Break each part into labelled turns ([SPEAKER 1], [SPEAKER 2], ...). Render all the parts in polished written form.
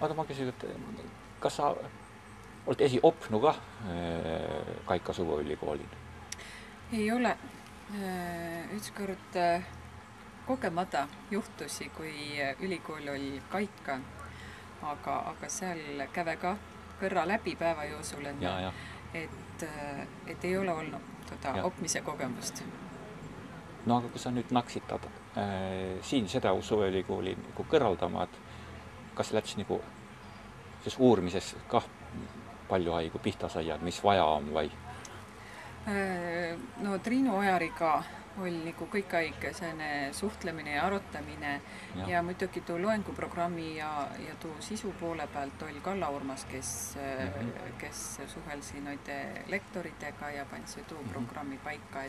[SPEAKER 1] Oota, ma küsin, et kas sa oled esiopnu ka Kaika Suveülikoolil?
[SPEAKER 2] Ei ole. Ükskord kogemata juhtusi, kui ülikool oli Kaika, aga seal käve ka kõrra läbi päeva joosul,
[SPEAKER 1] Ja.
[SPEAKER 2] et ei ole olnud opmise kogemust.
[SPEAKER 1] No aga kui sa nüüd naksitad siin seda Suveülikooli nagu kõrvaldama, et kas läks nagu ses uurmises kah palju haigu pihta sai, mis vaja on või?
[SPEAKER 2] No Triinu Ojariga oli nagu kõik aeg selline suhtlemine ja arutamine ja muidugi tuu loenguprogrammi ja tuu sisu poole pealt oli Kalla Urmas, kes suhelsi noide lektoritega ja pandi tuu programmi paika,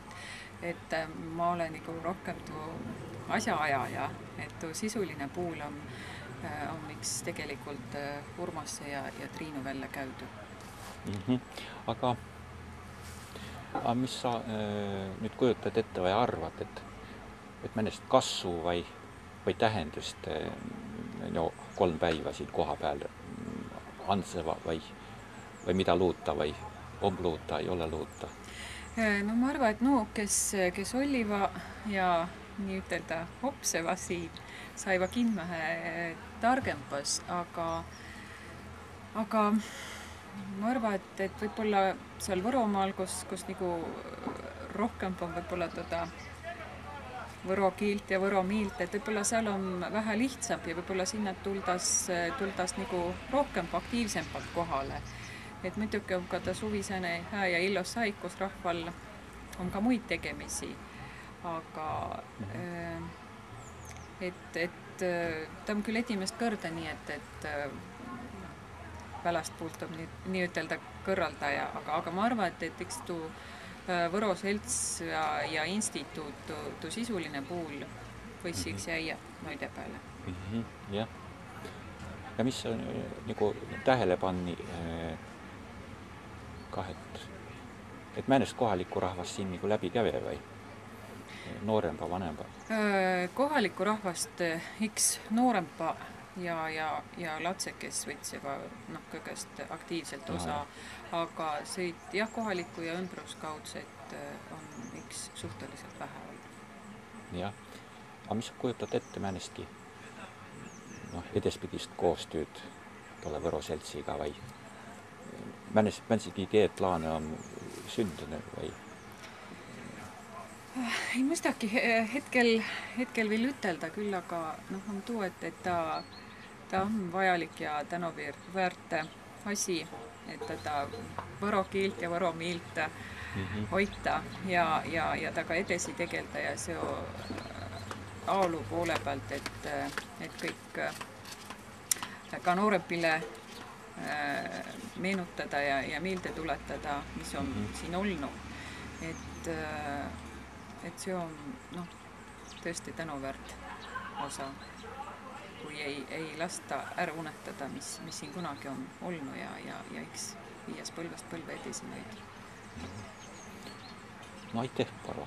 [SPEAKER 2] et ma olen nagu rohkem tuu asjaajaja, et tuu sisuline puul on miks tegelikult Urmasse ja Triinu välja käidu.
[SPEAKER 1] Aga mis sa nüüd kujutad ette või arvad, et mõnest kasvu või tähendust no 3 päiva siin koha peal anseva või mida luuta või on luuta, ei ole luuta?
[SPEAKER 2] No ma arvan, et kes olliva ja nii ütelda opseva siin, saiva kindmahe targempas, aga ma arvan, et võib-olla seal Võromaal, kus nagu rohkem on võib-olla võro kiilt ja võro miilt, et võib-olla seal on vähe lihtsam ja võib-olla sinna tuldas nagu rohkem aktiivsempalt kohale. Et muidugi on ka ta suvisene hää ja illos saik, kus rahval on ka muid tegemisi, aga ta on küll esimest kõrda nii, et välästpoolt on nii ütelda kõrraldaja, aga ma arvan, et eks tuu Võro selts ja instituut, tuu sisuline puul võiks jäia noide peale.
[SPEAKER 1] Jah. Ja mis on nagu tähele panni kah, et mõnest kohalikku rahvast siin nagu läbi käve või noorempa, vanempa?
[SPEAKER 2] Kohalikku rahvast iks noorempa ja lapsed, kes võtsi juba kõigest aktiivselt osa, aga sõid kohalikku ja ümbrusskaudset on iks suhteliselt vähe olnud.
[SPEAKER 1] Jah, aga mis sa kujutad ette mõnestki edespidist koostööd tolle Võro seltsiga või mõnestki ideed, plaane on sündinud või?
[SPEAKER 2] Ei mõistagi hetkel veel ütelda küll, aga on tuu, et ta on vajalik ja tänuväärt asi, et ta võro kiilt ja võro miilt hoita ja taga edasi tegelda ja see aolu poole pealt, et kõik ka noorepile meenutada ja meelde tuletada, mis on siin olnud. Et see on tõesti tänuväärt osa, kui ei lasta ära unetada, mis siin kunagi on olnud ja eks viies põlvest põlve edasi neid.
[SPEAKER 1] No aitäh, Parva!